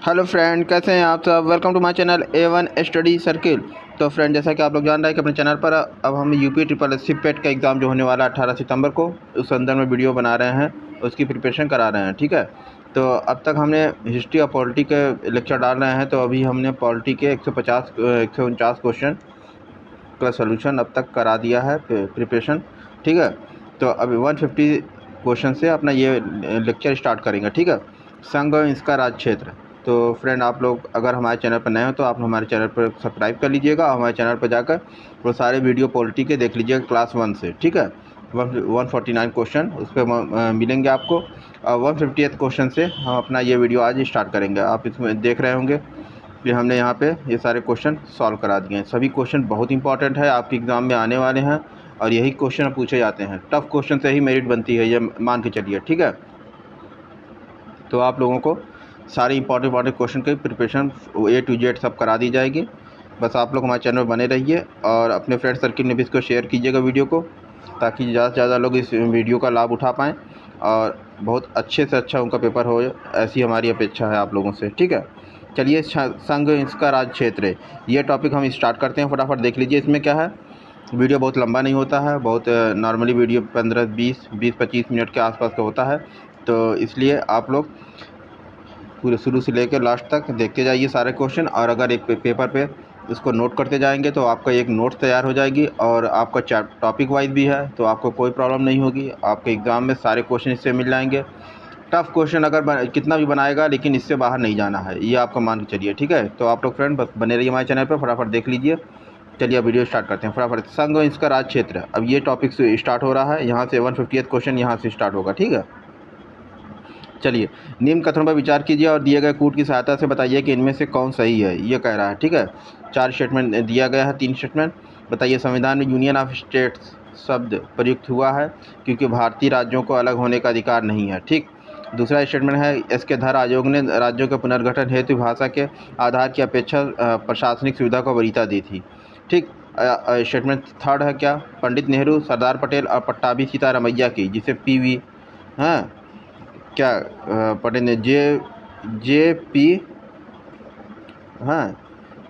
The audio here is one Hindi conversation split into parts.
हेलो फ्रेंड, कैसे हैं आप सब। Welcome to my channel A1 study circle. तो फ्रेंड, जैसा कि आप लोग जान रहे हैं कि अपने चैनल पर अब हम यूपी ट्रिपल एस सी पेट का एग्ज़ाम जो होने वाला है 18 सितंबर को, उस अंदर में वीडियो बना रहे हैं, उसकी प्रिपरेशन करा रहे हैं। ठीक है, तो अब तक हमने हिस्ट्री और पॉलिटी के लेक्चर डाल रहे हैं। तो अभी हमने पॉलिटी के 149 क्वेश्चन का सोल्यूशन अब तक करा दिया है प्रिपरेशन। ठीक है, तो अभी 150 क्वेश्चन से अपना ये लेक्चर स्टार्ट करेंगे। ठीक है, संघ और इसका राज क्षेत्र। तो फ्रेंड, आप लोग अगर हमारे चैनल पर नए हो तो आप हमारे चैनल पर सब्सक्राइब कर लीजिएगा और हमारे चैनल पर जाकर वो सारे वीडियो पॉलिटी के देख लीजिएगा क्लास 1 से। ठीक है, 149 क्वेश्चन उस पर मिलेंगे आपको, और 150th क्वेश्चन से हम अपना ये वीडियो आज स्टार्ट करेंगे। आप इसमें देख रहे होंगे कि हमने यहाँ पे ये सारे क्वेश्चन सॉल्व करा दिए हैं। सभी क्वेश्चन बहुत इंपॉर्टेंट है, आपके एग्ज़ाम में आने वाले हैं, और यही क्वेश्चन पूछे जाते हैं। टफ क्वेश्चन से ही मेरिट बनती है, ये मान के चलिए। ठीक है, तो आप लोगों को सारे इंपॉर्टेंट क्वेश्चन की प्रिपरेशन A to Z सब करा दी जाएगी। बस आप लोग हमारे चैनल में बने रहिए और अपने फ्रेंड सर्किल में भी इसको शेयर कीजिएगा वीडियो को, ताकि ज़्यादा से ज़्यादा लोग इस वीडियो का लाभ उठा पाएँ और बहुत अच्छे से अच्छा उनका पेपर हो, ऐसी हमारी अपेक्षा है आप लोगों से। ठीक है, चलिए, संघ इसका राज क्षेत्र है, ये टॉपिक हम स्टार्ट करते हैं। फटाफट देख लीजिए इसमें क्या है। वीडियो बहुत लंबा नहीं होता है, बहुत नॉर्मली वीडियो 15-20-25 मिनट के आसपास का होता है। तो इसलिए आप लोग पूरे शुरू से लेकर लास्ट तक देखते जाइए सारे क्वेश्चन, और अगर एक पेपर पे इसको नोट करते जाएंगे तो आपका एक नोट्स तैयार हो जाएगी, और आपका टॉपिक वाइज भी है, तो आपको कोई प्रॉब्लम नहीं होगी। आपके एग्ज़ाम में सारे क्वेश्चन इससे मिल जाएंगे। टफ़ क्वेश्चन अगर कितना भी बनाएगा, लेकिन इससे बाहर नहीं जाना है, ये आपका मान के चलिए। ठीक है, तो आप लोग फ्रेंड बस बने रहिए हमारे चैनल पर, फटाफट देख लीजिए। चलिए अब वीडियो स्टार्ट करते हैं फटाफट। संघ और इसका राज क्षेत्र, अब ये टॉपिक से स्टार्ट हो रहा है, यहाँ से 150th क्वेश्चन यहाँ से स्टार्ट होगा। ठीक है, चलिए, निम्न कथनों पर विचार कीजिए और दिए गए कूट की सहायता से बताइए कि इनमें से कौन सही है, ये कह रहा है। ठीक है, 4 स्टेटमेंट दिया गया है, 3 स्टेटमेंट। बताइए, संविधान में यूनियन ऑफ स्टेट्स शब्द प्रयुक्त हुआ है क्योंकि भारतीय राज्यों को अलग होने का अधिकार नहीं है। ठीक, दूसरा स्टेटमेंट है, एस के धर आयोग ने राज्यों के पुनर्गठन हेतु भाषा के आधार की अपेक्षा प्रशासनिक सुविधा को वरीयता दी थी। ठीक, स्टेटमेंट थर्ड है क्या, पंडित नेहरू, सरदार पटेल और पट्टाभी सीतारामैया की, जिसे PV, हाँ क्या पटेल, जे पी, हाँ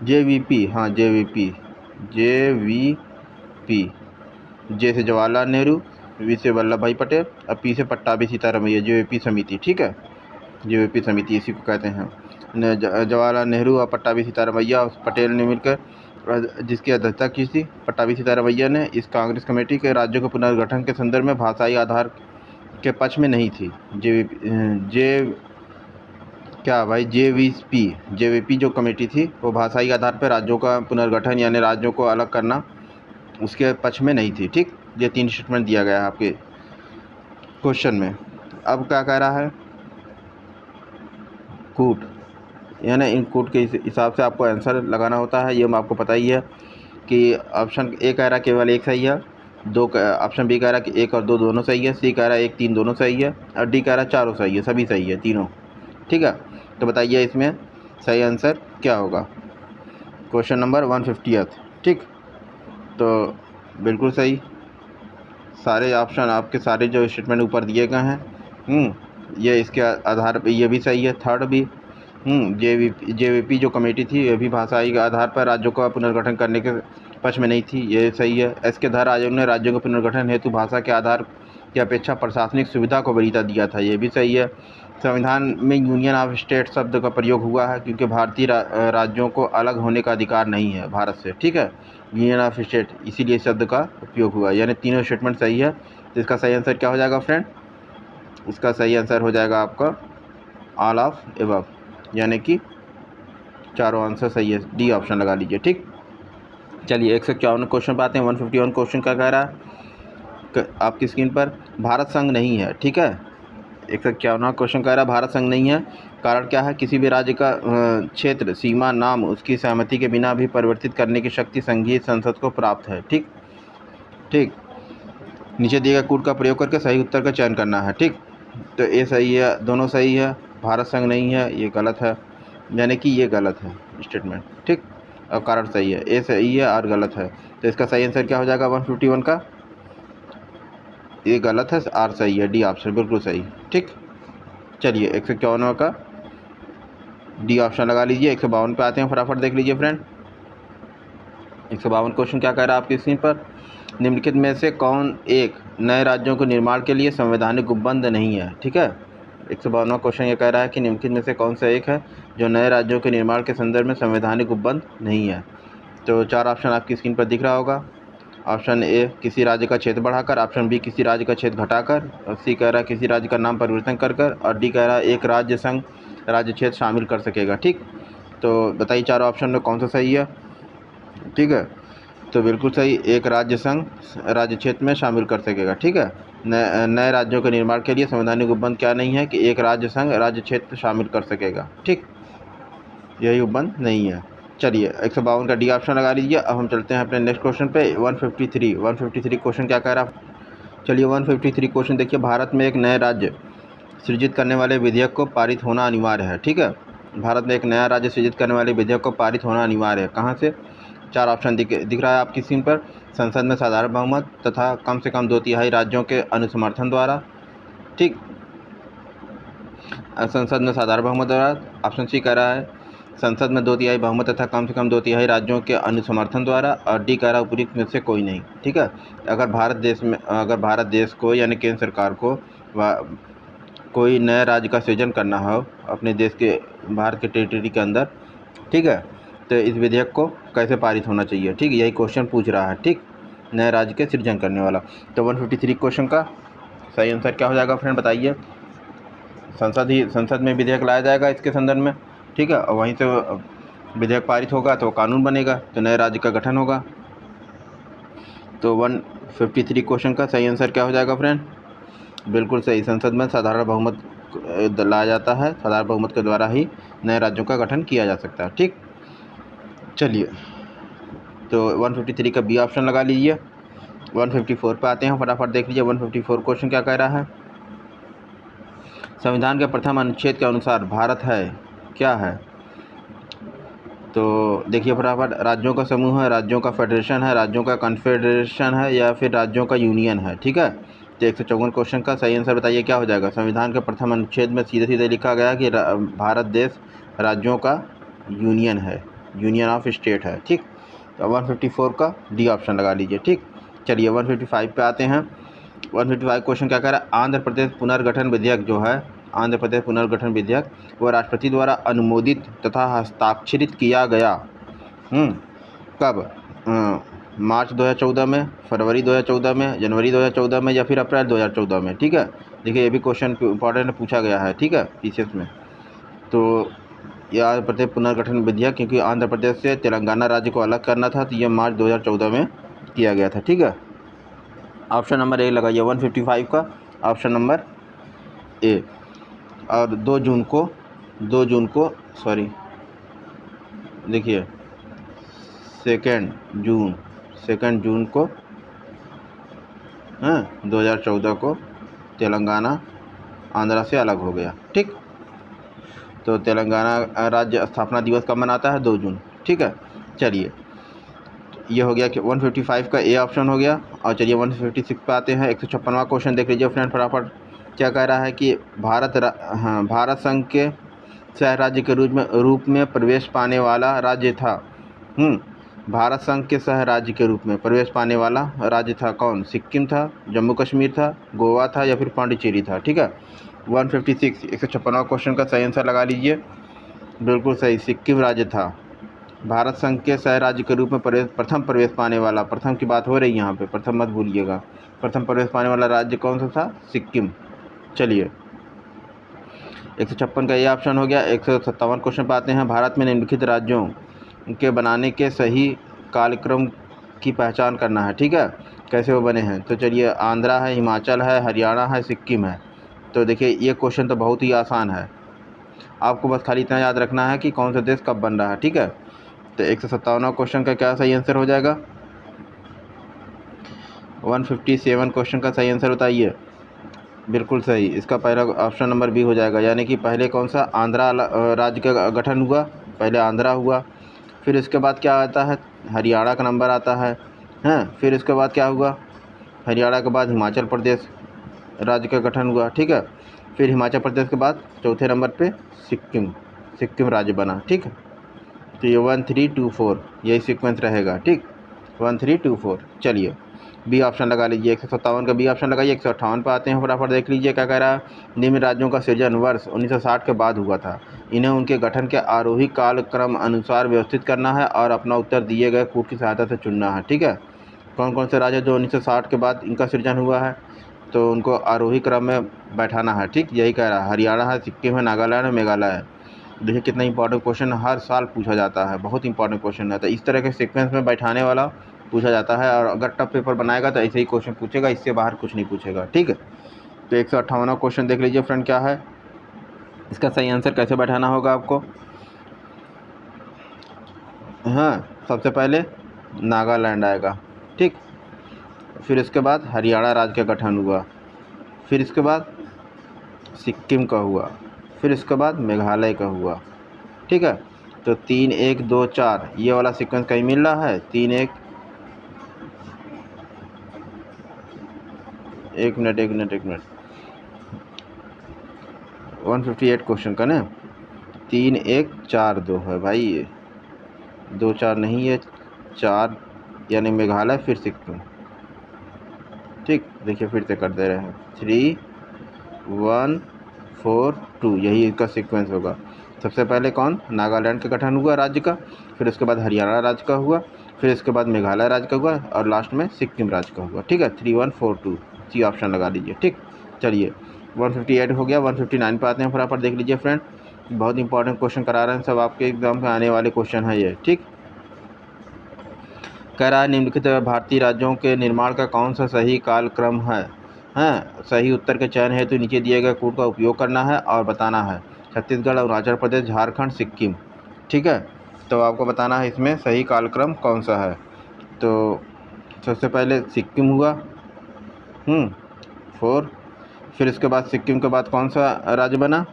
JVP, हाँ JVP, जे से जवाहरलाल नेहरू, V से वल्लभ भाई पटेल और P से पट्टाभी सीतारामैया, JVP समिति। ठीक है, JVP समिति इसी को कहते हैं। जवाहरलाल नेहरू और पट्टाभी सीतारामैया और पटेल ने मिलकर, जिसकी अध्यक्षता की थी पट्टाभी सीतारामैया ने, इस कांग्रेस कमेटी के राज्यों के पुनर्गठन के संदर्भ में भाषाई आधार के पक्ष में नहीं थी। क्या भाई, JVP जो कमेटी थी वो भाषाई आधार पर राज्यों का पुनर्गठन यानी राज्यों को अलग करना, उसके पक्ष में नहीं थी। ठीक, ये 3 स्टेटमेंट दिया गया है आपके क्वेश्चन में। अब क्या कह रहा है, कूट, यानी इन कूट के हिसाब से आपको आंसर लगाना होता है। ये आपको पता ही है कि ऑप्शन A कह रहा है केवल एक सही है, ऑप्शन B कह रहा है कि 1 और 2 दोनों सही है, C कह रहा है 1, 3 दोनों सही है, और D कह रहा है चारों सही है, सभी सही है तीनों। ठीक है, तो बताइए इसमें सही आंसर क्या होगा। Question number 150th। ठीक, तो बिल्कुल सही, सारे ऑप्शन आपके सारे जो स्टेटमेंट ऊपर दिए गए हैं, ये इसके आधार पे ये भी सही है, थर्ड भी। JVP जो कमेटी थी ये भी भाषाई के आधार पर राज्यों का पुनर्गठन करने के पक्ष में नहीं थी, ये सही है। एस के धर आयोग ने राज्यों के पुनर्गठन हेतु भाषा के आधार की अपेक्षा प्रशासनिक सुविधा को वरीयता दिया था, ये भी सही है। संविधान में यूनियन ऑफ स्टेट शब्द का प्रयोग हुआ है क्योंकि भारतीय राज्यों को अलग होने का अधिकार नहीं है भारत से। ठीक है, यूनियन ऑफ स्टेट, इसीलिए शब्द का उपयोग हुआ, यानी तीनों स्टेटमेंट सही है। तो इसका सही आंसर क्या हो जाएगा फ्रेंड, इसका सही आंसर हो जाएगा आपका ऑल ऑफ एबव, यानी कि चारों आंसर सही है, D ऑप्शन लगा लीजिए। ठीक, चलिए 151 क्वेश्चन पे आते हैं। 151 क्वेश्चन का कह रहा है आपकी स्क्रीन पर, भारत संघ नहीं है। ठीक है, 151 क्वेश्चन कह रहा है भारत संघ नहीं है। कारण क्या है, किसी भी राज्य का क्षेत्र, सीमा, नाम उसकी सहमति के बिना भी परिवर्तित करने की शक्ति संघीय संसद को प्राप्त है। ठीक, नीचे दिए गए कूट का प्रयोग करके सही उत्तर का चयन करना है। ठीक, तो ये सही है, दोनों सही है, भारत संघ नहीं है ये गलत है, यानी कि ये गलत है स्टेटमेंट। ठीक, और कारण सही है, ए सही है और गलत है। तो इसका सही आंसर क्या हो जाएगा 151 का, ये गलत है, आर सही है, D ऑप्शन बिल्कुल सही। ठीक, चलिए 151 का डी ऑप्शन लगा लीजिए। 152 पे आते हैं, फटाफट देख लीजिए फ्रेंड। 152 क्वेश्चन क्या कह रहा है आपकी स्क्रीन पर, निम्नलिखित में से कौन एक नए राज्यों के निर्माण के लिए संवैधानिक उपबंध नहीं है। ठीक है, 152वां क्वेश्चन ये कह रहा है कि निम्नलिखित में से कौन सा एक है जो नए राज्यों के निर्माण के संदर्भ में संवैधानिक उपबंध नहीं है। तो 4 ऑप्शन आपकी स्क्रीन पर दिख रहा होगा। ऑप्शन ए किसी राज्य का क्षेत्र बढ़ाकर, ऑप्शन बी किसी राज्य का क्षेत्र घटाकर, और सी कह रहा है किसी राज्य का नाम परिवर्तन कर, और डी कह रहा है एक राज्य संघ राज्य क्षेत्र शामिल कर सकेगा। ठीक, तो बताइए चारों ऑप्शन में कौन सा सही है। ठीक है, तो बिल्कुल सही, एक राज्य संघ राज्य क्षेत्र में शामिल कर सकेगा। ठीक है, नए राज्यों के निर्माण के लिए संवैधानिक उपबंध क्या नहीं है कि एक राज्य संघ राज्य क्षेत्र शामिल कर सकेगा। ठीक, यही उपबंध नहीं है। चलिए 152 का डी ऑप्शन लगा लीजिए। अब हम चलते हैं अपने नेक्स्ट क्वेश्चन पे। 153 क्वेश्चन क्या कह रहा है। चलिए 153 क्वेश्चन देखिए, भारत में एक नए राज्य सृजित करने वाले विधेयक को पारित होना अनिवार्य है। ठीक है, भारत में एक नया राज्य सृजित करने वाले विधेयक को पारित होना अनिवार्य है। कहाँ से। 4 ऑप्शन दिख रहा है आपकी स्क्रीन पर। संसद में साधारण बहुमत तथा कम से कम 2/3 राज्यों के अनुसमर्थन द्वारा। ठीक, संसद में साधारण बहुमत द्वारा। ऑप्शन सी कह रहा है संसद में 2/3 बहुमत तथा कम से कम 2/3 राज्यों के अनुसमर्थन द्वारा, और डी कह रहा उपयुक्त में से कोई नहीं। ठीक है, अगर भारत देश को यानी केंद्र सरकार को कोई नया राज्य का सृजन करना हो अपने देश के भारत के टेरिटरी के अंदर, ठीक है, तो इस विधेयक को कैसे पारित होना चाहिए। ठीक, यही क्वेश्चन पूछ रहा है। ठीक, नए राज्य के सृजन करने वाला। तो 153 क्वेश्चन का सही आंसर क्या हो जाएगा फ्रेंड, बताइए। संसद में विधेयक लाया जाएगा इसके संदर्भ में। ठीक है, और वहीं से विधेयक पारित होगा तो कानून बनेगा, तो नए राज्य का गठन होगा। तो 153 क्वेश्चन का सही आंसर क्या हो जाएगा फ्रेंड, बिल्कुल सही, संसद में साधारण बहुमत लाया जाता है, साधारण बहुमत के द्वारा ही नए राज्यों का गठन किया जा सकता है। ठीक, चलिए तो 153 का बी ऑप्शन लगा लीजिए। 154 पे आते हैं, फटाफट देख लीजिए 154 क्वेश्चन क्या कह रहा है। संविधान के प्रथम अनुच्छेद के अनुसार भारत है क्या है। तो देखिए फटाफट, राज्यों का समूह है, राज्यों का फेडरेशन है, राज्यों का कन्फेडरेशन है, या फिर राज्यों का यूनियन है। ठीक है, तो 154 क्वेश्चन का सही आंसर बताइए क्या हो जाएगा। संविधान के प्रथम अनुच्छेद में सीधे सीधे लिखा गया कि भारत देश राज्यों का यूनियन है, यूनियन ऑफ स्टेट है। ठीक, तो 154 का डी ऑप्शन लगा लीजिए। ठीक, चलिए 155 पे आते हैं। 155 क्वेश्चन क्या कह रहा है, आंध्र प्रदेश पुनर्गठन विधेयक जो है, आंध्र प्रदेश पुनर्गठन विधेयक वह राष्ट्रपति द्वारा अनुमोदित तथा हस्ताक्षरित किया गया कब, मार्च 2014 में, फरवरी 2014 में, जनवरी 2014 में, या फिर अप्रैल 2014 में। ठीक है, देखिए ये भी क्वेश्चन इंपॉर्टेंट पूछा गया है। ठीक है, पीसीएस में। तो यह आंध्र प्रदेश पुनर्गठन विधेयक, क्योंकि आंध्र प्रदेश से तेलंगाना राज्य को अलग करना था, तो यह मार्च 2014 में किया गया था। ठीक है, ऑप्शन नंबर ए लगाइए 155 का, ऑप्शन नंबर ए। और 2 जून को सॉरी देखिए 2 जून को 2014 को तेलंगाना आंध्रा से अलग हो गया। ठीक, तो तेलंगाना राज्य स्थापना दिवस कब मनाता है, 2 जून। ठीक है, चलिए ये हो गया कि 155 का ए ऑप्शन हो गया। और चलिए 156 पे आते हैं। 156वां क्वेश्चन देख लीजिए फ्रेंड फटाफट, क्या कह रहा है कि भारत संघ के सह राज्य के रूप में प्रवेश पाने वाला राज्य था। भारत संघ के सह राज्य के रूप में प्रवेश पाने वाला राज्य था कौन, सिक्किम था, जम्मू कश्मीर था, गोवा था, या फिर पांडिचेरी था। ठीक है, 156 156वां क्वेश्चन का सही आंसर लगा लीजिए। बिल्कुल सही, सिक्किम राज्य था भारत संघ के सह राज्य के रूप में प्रथम प्रवेश पाने वाला। प्रथम की बात हो रही है यहाँ पे, प्रथम मत भूलिएगा। प्रथम प्रवेश पाने वाला राज्य कौन सा था, सिक्किम। चलिए 156 का ये ऑप्शन हो गया। 157 क्वेश्चन पे आते हैं। भारत में निम्नलिखित राज्यों के बनाने के सही कालक्रम की पहचान करना है। ठीक है, कैसे वो बने हैं। तो चलिए आंध्रा है, हिमाचल है, हरियाणा है, सिक्किम है। तो देखिए ये क्वेश्चन तो बहुत ही आसान है, आपको बस खाली इतना याद रखना है कि कौन सा देश कब बन रहा है। ठीक है, तो 157वां क्वेश्चन का क्या सही आंसर हो जाएगा। 157 क्वेश्चन का सही आंसर बताइए। बिल्कुल सही, इसका पहला ऑप्शन नंबर बी हो जाएगा, यानी कि पहले कौन सा आंध्रा राज्य का गठन हुआ, पहले आंध्रा हुआ, फिर इसके बाद क्या आता है, हरियाणा का नंबर आता है, फिर इसके बाद क्या हुआ, हरियाणा के बाद हिमाचल प्रदेश राज्य का गठन हुआ। ठीक है, फिर हिमाचल प्रदेश के बाद चौथे नंबर पे सिक्किम। सिक्किम राज्य बना। ठीक है, तो ये 1324 यही सीक्वेंस रहेगा। ठीक, 1324। चलिए बी ऑप्शन लगा लीजिए, 157 का बी ऑप्शन लगाइए। 158 पर आते हैं, फटाफट देख लीजिए क्या कह रहा है। निम्न राज्यों का सृजन वर्ष 1960 के बाद हुआ था। इन्हें उनके गठन के आरोही कालक्रम अनुसार व्यवस्थित करना है और अपना उत्तर दिए गए कूट की सहायता से चुनना है। ठीक है, कौन कौन से राज्य जो 1960 के बाद इनका सृजन हुआ है, तो उनको आरोही क्रम में बैठाना है। ठीक, यही कह रहा है। हरियाणा है, सिक्किम है, नागालैंड है, मेघालय है। देखिए कितना इंपॉर्टेंट क्वेश्चन हर साल पूछा जाता है, बहुत इंपॉर्टेंट क्वेश्चन है। तो इस तरह के सीक्वेंस में बैठाने वाला पूछा जाता है, और अगर टफ पेपर बनाएगा तो ऐसे ही क्वेश्चन पूछेगा, इससे बाहर कुछ नहीं पूछेगा। ठीक है, तो 158वां क्वेश्चन देख लीजिए फ्रेंड क्या है। इसका सही आंसर कैसे बैठाना होगा आपको। हाँ, सबसे पहले नागालैंड आएगा। ठीक, फिर इसके बाद हरियाणा राज्य का गठन हुआ, फिर इसके बाद सिक्किम का हुआ, फिर इसके बाद मेघालय का हुआ। ठीक है, तो 3 1 2 4 ये वाला सीक्वेंस कहीं मिल रहा है। 3 1 एक मिनट 158 क्वेश्चन का ना 3 1 4 2 है भाई, ये 2 4 नहीं, ये 4 यानी मेघालय फिर सिक्किम। ठीक, देखिए फिर से कर दे रहे हैं। 3 1 4 2 यही इसका सीक्वेंस होगा। सबसे पहले कौन, नागालैंड का गठन हुआ राज्य का, फिर उसके बाद हरियाणा राज्य का हुआ, फिर इसके बाद मेघालय राज्य का हुआ, और लास्ट में सिक्किम राज्य का हुआ। ठीक है, 3 1 4 2 सी ऑप्शन लगा लीजिए। ठीक, चलिए 158 हो गया। 159 पे आते हैं, फटाफट देख लीजिए फ्रेंड। बहुत इंपॉर्टेंट क्वेश्चन करा रहे हैं, सब आपके एग्जाम में आने वाले क्वेश्चन है ये। ठीक, कह रहा है निम्नलिखित भारतीय राज्यों के निर्माण का कौन सा सही कालक्रम है। हैं, सही उत्तर के चयन हेतु नीचे दिए गए कूट का उपयोग करना है और बताना है। छत्तीसगढ़, अरुणाचल प्रदेश, झारखंड, सिक्किम। ठीक है, तो आपको बताना है इसमें सही कालक्रम कौन सा है। तो सबसे पहले सिक्किम हुआ 4, फिर इसके बाद सिक्किम के बाद कौन सा राज्य बना,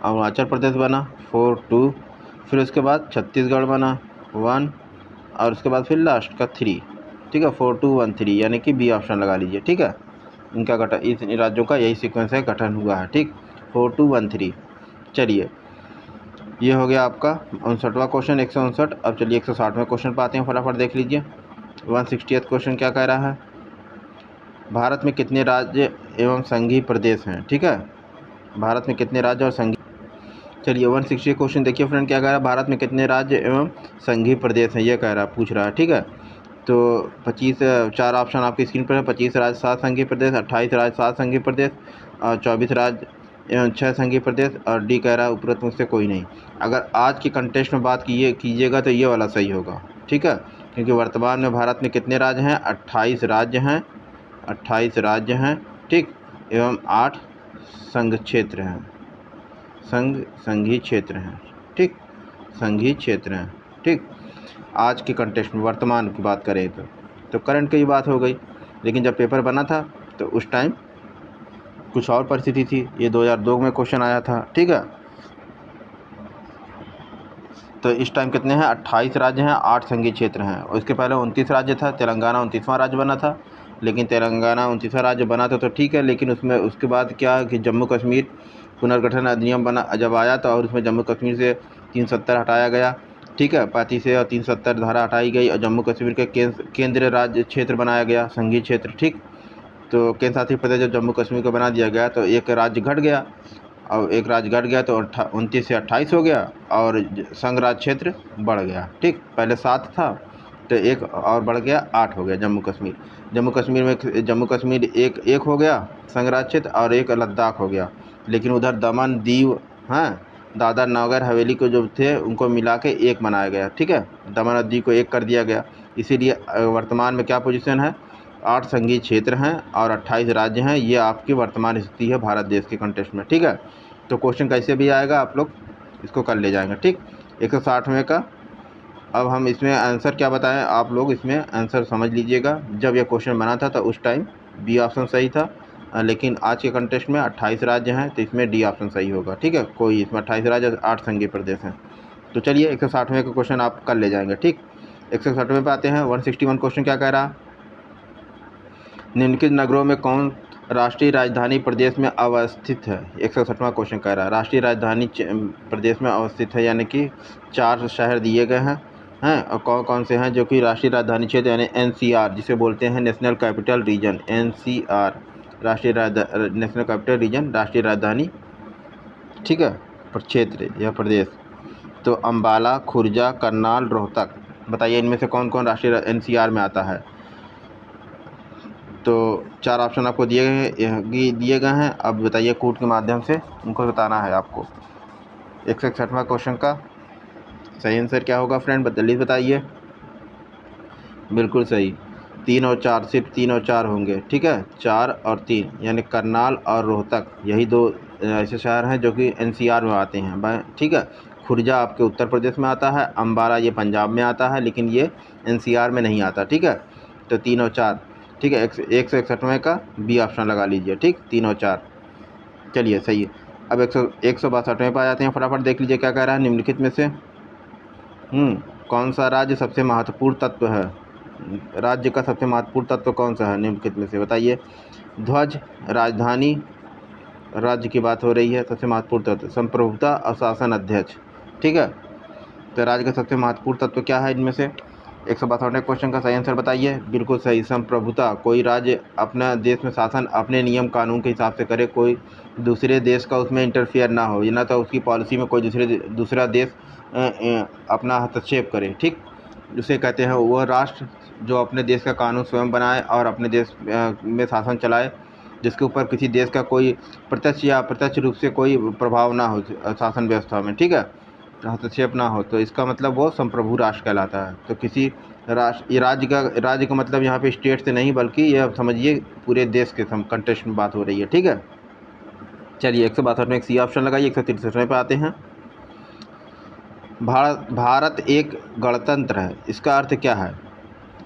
अरुणाचल प्रदेश बना 4 2, फिर उसके बाद छत्तीसगढ़ बना 1, और उसके बाद फिर लास्ट का 3। ठीक है, 4 2 1 3 यानी कि बी ऑप्शन लगा लीजिए। ठीक है, इनका गठन, इस राज्यों का यही सीक्वेंस है, गठन हुआ है। ठीक, 4 2 1 3। चलिए ये हो गया आपका 59वां क्वेश्चन, 159। अब चलिए 160वें क्वेश्चन पर आते हैं, फटाफट देख लीजिए। 160th क्वेश्चन क्या कह रहा है। भारत में कितने राज्य एवं संघीय प्रदेश हैं। ठीक है, भारत में कितने राज्य और संघीय। चलिए 160 क्वेश्चन देखिए फ्रेंड क्या कह रहा है। भारत में कितने राज्य एवं संघीय प्रदेश हैं, ये कह रहा है, पूछ रहा है। ठीक है, तो 25 4 ऑप्शन आपकी स्क्रीन पर है। 25 राज्य 7 संघीय प्रदेश, 28 राज्य 7 संघीय प्रदेश, और 24 राज्य एवं 6 संघीय प्रदेश, और डी कह रहा है उपरोक्त में से कोई नहीं। अगर आज के कंटेस्ट में बात कीजिएगा तो ये वाला सही होगा। ठीक है, क्योंकि वर्तमान में भारत में कितने राज्य हैं, 28 राज्य हैं, 28 राज्य हैं। ठीक, एवं 8 संघ क्षेत्र हैं, संघीय क्षेत्र हैं। ठीक, संघीय क्षेत्र हैं। ठीक, आज के कंटेस्ट में वर्तमान की बात करें तो करंट की बात हो गई, लेकिन जब पेपर बना था तो उस टाइम कुछ और परिस्थिति थी। ये 2002 में क्वेश्चन आया था। ठीक है, तो इस टाइम कितने हैं, 28 राज्य हैं, 8 संघीय क्षेत्र हैं। और इसके पहले 29 राज्य था, तेलंगाना 29वां राज्य बना था। लेकिन तेलंगाना 29वां राज्य बना था तो ठीक है, लेकिन उसमें उसके बाद क्या कि जम्मू कश्मीर पुनर्गठन अधिनियम बना जब आया था, और उसमें जम्मू कश्मीर से 370 हटाया गया। ठीक है, 35 से और 370 धारा हटाई गई, और जम्मू कश्मीर के केंद्रीय राज्य क्षेत्र बनाया गया, संघीय क्षेत्र। ठीक, तो केंद्र शासित प्रदेश जब जम्मू कश्मीर को बना दिया गया तो एक राज्य घट गया, और एक राज्य घट गया तो 29 से 28 हो गया, और संघ राज्य क्षेत्र बढ़ गया। ठीक, पहले 7 था तो एक और बढ़ गया, 8 हो गया जम्मू कश्मीर। जम्मू कश्मीर एक हो गया संघ राज्य क्षेत्र, और एक लद्दाख हो गया। लेकिन उधर दमन दीव, हाँ, दादर नगर हवेली को जो थे उनको मिला के एक बनाया गया। ठीक है, दमन और दीव को एक कर दिया गया। इसीलिए वर्तमान में क्या पोजीशन है, 8 संघीय क्षेत्र हैं और 28 राज्य हैं। ये आपकी वर्तमान स्थिति है भारत देश के कंटेस्ट में। ठीक है, तो क्वेश्चन कैसे भी आएगा आप लोग इसको कर ले जाएंगे। ठीक, 160वें का अब हम इसमें आंसर क्या बताएं, आप लोग इसमें आंसर समझ लीजिएगा। जब यह क्वेश्चन बना था तो उस टाइम बी ऑप्शन सही था, लेकिन आज के कंटेस्ट में 28 राज्य हैं तो इसमें डी ऑप्शन सही होगा। ठीक है, कोई इसमें 28 राज्य 8 संघीय प्रदेश हैं। तो चलिए 160वें का क्वेश्चन आप कर ले जाएंगे। ठीक, 160वें पे आते हैं। 161 क्वेश्चन क्या कह रहा है। निम्नलिखित नगरों में कौन राष्ट्रीय राजधानी प्रदेश में अवस्थित है। 160वां क्वेश्चन कह रहा है राष्ट्रीय राजधानी प्रदेश में अवस्थित है, यानी कि 4 शहर दिए गए हैं और कौन कौन से हैं जो कि राष्ट्रीय राजधानी क्षेत्र यानी NCR जिसे बोलते हैं national capital region. NCR national capital region राष्ट्रीय राजधानी, ठीक है, क्षेत्र या प्रदेश। तो अम्बाला, खुर्जा, करनाल, रोहतक, बताइए इनमें से कौन कौन राष्ट्रीय NCR में आता है। तो 4 ऑप्शन आपको दिए गए हैं। अब बताइए कोड के माध्यम से उनको बताना है आपको। 161वां क्वेश्चन का सही आंसर क्या होगा फ्रेंड, जल्दी बताइए। बिल्कुल सही, 3 और 4, सिर्फ 3 और 4 होंगे, ठीक है, 4 और 3 यानी करनाल और रोहतक, यही 2 ऐसे शहर हैं जो कि NCR में आते हैं, ठीक है। खुर्जा आपके उत्तर प्रदेश में आता है, अम्बाला ये पंजाब में आता है, लेकिन ये NCR में नहीं आता, ठीक है। तो 3 और 4, ठीक है। 161वें का बी ऑप्शन लगा लीजिए, ठीक, 3 और 4। चलिए सही है। अब 162वें पर आ जाते हैं, फटाफट देख लीजिए क्या कह रहा है निम्नलिखित में से कौन सा राज्य सबसे महत्वपूर्ण तत्व है। राज्य का सबसे महत्वपूर्ण तत्व कौन सा है निम्नलिखित में से, बताइए। ध्वज, राजधानी, राज्य की बात हो रही है, सबसे महत्वपूर्ण तत्व संप्रभुता और शासन अध्यक्ष, ठीक है। तो राज्य का सबसे महत्वपूर्ण तत्व क्या है इनमें से। 162वें क्वेश्चन का सही आंसर बताइए। बिल्कुल सही, संप्रभुता, कोई राज्य अपना देश में शासन अपने नियम कानून के हिसाब से करे, कोई दूसरे देश का उसमें इंटरफेयर ना हो, ना तो उसकी पॉलिसी में कोई दूसरा देश अपना हस्तक्षेप करे, ठीक। उसे कहते हैं वह राष्ट्र जो अपने देश का कानून स्वयं बनाए और अपने देश में शासन चलाए, जिसके ऊपर किसी देश का कोई प्रत्यक्ष या अप्रत्यक्ष रूप से कोई प्रभाव ना हो शासन व्यवस्था में, ठीक है, हस्तक्षेप ना हो। तो इसका मतलब वो संप्रभु राष्ट्र कहलाता है। तो किसी राष्ट्र, ये राज्य का मतलब यहाँ पे स्टेट से नहीं, बल्कि यह समझिए पूरे देश के कंटेक्स्ट में बात हो रही है, ठीक है। चलिए 162 में एक सी ऑप्शन लगाइए। 163वें पे आते हैं। भारत एक गणतंत्र है, इसका अर्थ क्या है,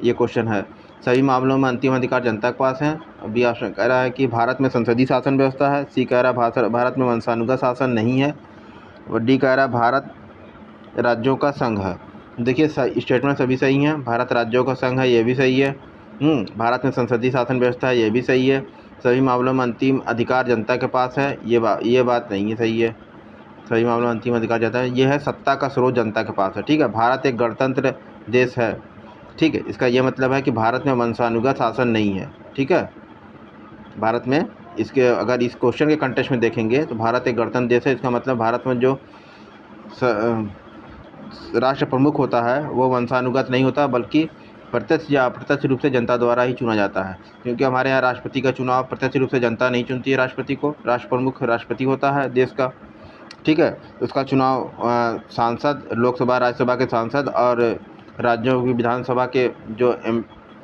ये क्वेश्चन है। सभी मामलों में अंतिम अधिकार जनता के पास है। बी ऑप्शन कह रहा है कि भारत में संसदीय शासन व्यवस्था है। सी कह रहा है भारत में वंशानुगत शासन नहीं है। और डी कह रहा है भारत राज्यों का संघ है। देखिए स्टेटमेंट सभी सही हैं। भारत राज्यों का संघ है, ये भी सही है। भारत में संसदीय शासन व्यवस्था है, ये भी सही है। सभी मामलों में अंतिम अधिकार जनता के पास है, ये बात नहीं है, सही है। सभी मामलों में अंतिम अधिकार जनता है, ये है सत्ता का स्रोत जनता के पास है, ठीक है। भारत एक गणतंत्र देश है, ठीक है। इसका ये मतलब है कि भारत में वंशानुगत शासन नहीं है, ठीक है। भारत में इसके अगर इस क्वेश्चन के कंटेक्स्ट में देखेंगे तो भारत एक गणतंत्र देश है, इसका मतलब भारत में जो राष्ट्र प्रमुख होता है वो वंशानुगत नहीं होता, बल्कि प्रत्यक्ष या अप्रत्यक्ष रूप से जनता द्वारा ही चुना जाता है। क्योंकि हमारे यहाँ राष्ट्रपति का चुनाव प्रत्यक्ष रूप से जनता नहीं चुनती है राष्ट्रपति को, राष्ट्र प्रमुख राष्ट्रपति होता है देश का, ठीक है। उसका चुनाव सांसद, लोकसभा राज्यसभा के सांसद और राज्यों की विधानसभा के जो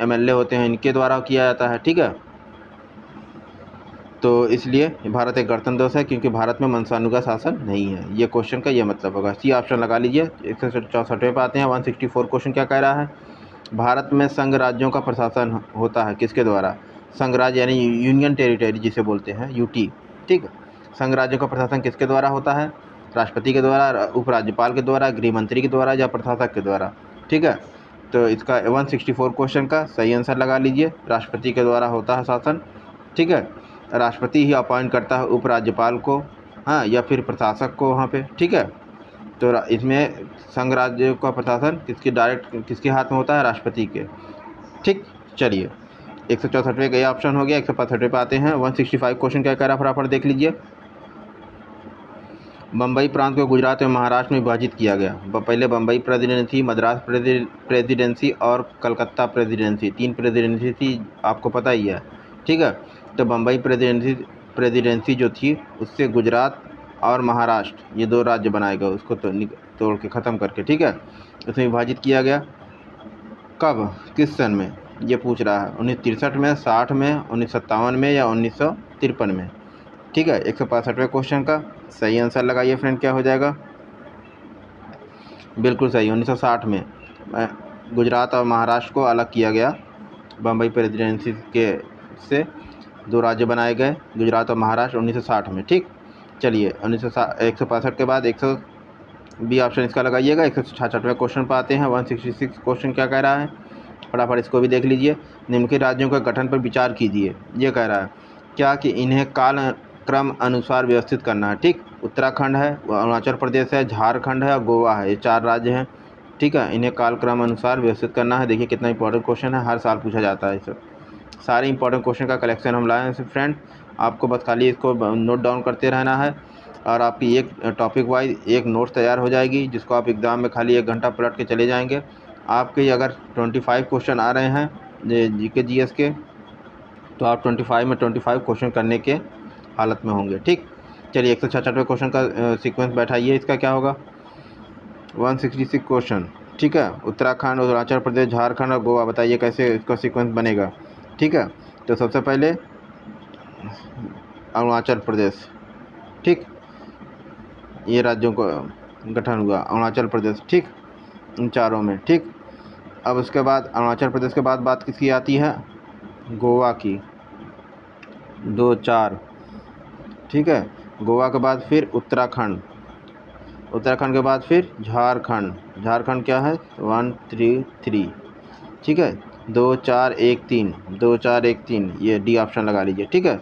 MLA होते हैं इनके द्वारा किया जाता है, ठीक है। तो इसलिए भारत एक गणतंत्र देश है क्योंकि भारत में वंशानुगत शासन नहीं है। ये क्वेश्चन का ये मतलब होगा, सी ऑप्शन लगा लीजिए। 164वें पे आते हैं। 164 क्वेश्चन क्या कह रहा है। भारत में संघ राज्यों का प्रशासन होता है किसके द्वारा। संघ राज्य यानी यूनियन टेरिटरी जिसे बोलते हैं UT, ठीक है। संघ राज्यों का प्रशासन किसके द्वारा होता है, राष्ट्रपति के द्वारा, उपराज्यपाल के द्वारा, गृह मंत्री के द्वारा या प्रशासक के द्वारा, ठीक है। तो इसका 164 क्वेश्चन का सही आंसर लगा लीजिए। राष्ट्रपति के द्वारा होता है शासन, ठीक है। राष्ट्रपति ही अपॉइंट करता है उपराज्यपाल को, हाँ, या फिर प्रशासक को वहाँ पे, ठीक है। तो इसमें संघ राज्य का प्रशासन किसके हाथ में होता है, राष्ट्रपति के, ठीक। चलिए 164वें का ये ऑप्शन हो गया। 165वें पे आते हैं। 165 क्वेश्चन क्या कह रहा है, फटाफट देख लीजिए। बम्बई प्रांत को गुजरात और महाराष्ट्र में विभाजित किया गया। पहले बम्बई प्रेसिडेंसी, मद्रास प्रेसिडेंसी और कलकत्ता प्रेसिडेंसी, 3 प्रेसिडेंसी थी, आपको पता ही है, ठीक है। तो बम्बई प्रेसिडेंसी जो थी उससे गुजरात और महाराष्ट्र ये 2 राज्य बनाए गए, उसको तोड़ के ख़त्म करके, ठीक है। उसमें विभाजित किया गया। कब, किस सन में, ये पूछ रहा है। 1963 में, 60 में, 1957 में या 1953 में, ठीक है। 165वें क्वेश्चन का सही आंसर लगाइए फ्रेंड, क्या हो जाएगा। बिल्कुल सही, 1960 में गुजरात और महाराष्ट्र को अलग किया गया। बम्बई प्रेसिडेंसी के से 2 राज्य बनाए गए, गुजरात और महाराष्ट्र, 1960 में, ठीक। चलिए 165 के बाद 100 बी ऑप्शन इसका लगाइएगा। 166वें क्वेश्चन पर आते हैं। 166 क्वेश्चन क्या कह रहा है, फटाफट इसको भी देख लीजिए। निम्नलिखित राज्यों के गठन पर विचार कीजिए, ये कह रहा है। क्या कि इन्हें काल क्रम अनुसार व्यवस्थित करना है। ठीक, उत्तराखंड है, अरुणाचल प्रदेश है, झारखंड है और गोवा है, ये 4 राज्य हैं। ठीक है, इन्हें काल क्रम अनुसार व्यवस्थित करना है। देखिए कितना इंपॉर्टेंट क्वेश्चन है, हर साल पूछा जाता है इसे। सारे इंपॉर्टेंट क्वेश्चन का कलेक्शन हम लाए हैं फ्रेंड। आपको बस खाली इसको नोट डाउन करते रहना है और आपकी एक टॉपिक वाइज एक नोट तैयार हो जाएगी, जिसको आप एग्ज़ाम में खाली 1 घंटा पलट के चले जाएंगे। आपके अगर 25 क्वेश्चन आ रहे हैं जीके जीएस के, तो आप 25 में 25 क्वेश्चन करने के हालत में होंगे। ठीक, चलिए 166वें क्वेश्चन का सीक्वेंस बैठाइए। इसका क्या होगा, 166 क्वेश्चन। ठीक है, उत्तराखंड, अरुणाचल प्रदेश, झारखंड और गोवा, बताइए कैसे इसका सीक्वेंस बनेगा। ठीक है, तो सबसे पहले अरुणाचल प्रदेश। ठीक, ये राज्यों को गठन हुआ अरुणाचल प्रदेश। ठीक, इन चारों में। ठीक, अब उसके बाद अरुणाचल प्रदेश के बाद बात किसकी आती है, गोवा की, 2 4। ठीक है, गोवा के बाद फिर उत्तराखंड, उत्तराखंड के बाद फिर झारखंड, झारखंड क्या है 1 3 3। ठीक है, 2 4 1 3, 2 4 1 3, ये डी ऑप्शन लगा लीजिए। ठीक है,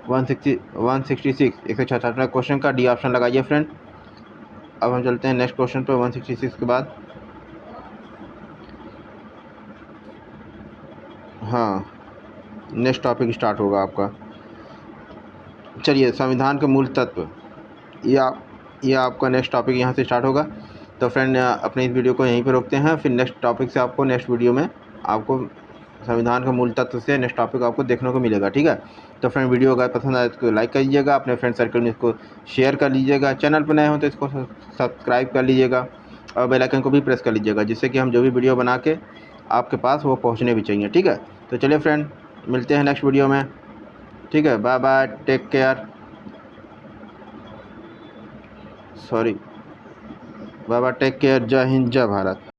166 166 क्वेश्चन का डी ऑप्शन लगाइए फ्रेंड। अब हम चलते हैं नेक्स्ट क्वेश्चन पे। 166 के बाद हाँ नेक्स्ट टॉपिक स्टार्ट होगा आपका। चलिए, संविधान के मूल तत्व, ये आपका नेक्स्ट टॉपिक यहाँ से स्टार्ट होगा। तो फ्रेंड अपने इस वीडियो को यहीं पे रोकते हैं, फिर नेक्स्ट टॉपिक से आपको नेक्स्ट वीडियो में आपको संविधान का मूल तत्व से नेक्स्ट टॉपिक आपको देखने को मिलेगा। ठीक है, तो फ्रेंड वीडियो अगर पसंद आए तो लाइक कर लीजिएगा, अपने फ्रेंड सर्कल में इसको शेयर कर लीजिएगा, चैनल पर नए हो तो इसको सब्सक्राइब कर लीजिएगा और बेल आइकन को भी प्रेस कर लीजिएगा, जिससे कि हम जो भी वीडियो बना के आपके पास वो पहुँचने भी चाहिए। ठीक है, तो चलिए फ्रेंड मिलते हैं नेक्स्ट वीडियो में। ठीक है, bye bye, take care, sorry, bye bye, take care, जय हिंद, जय भारत।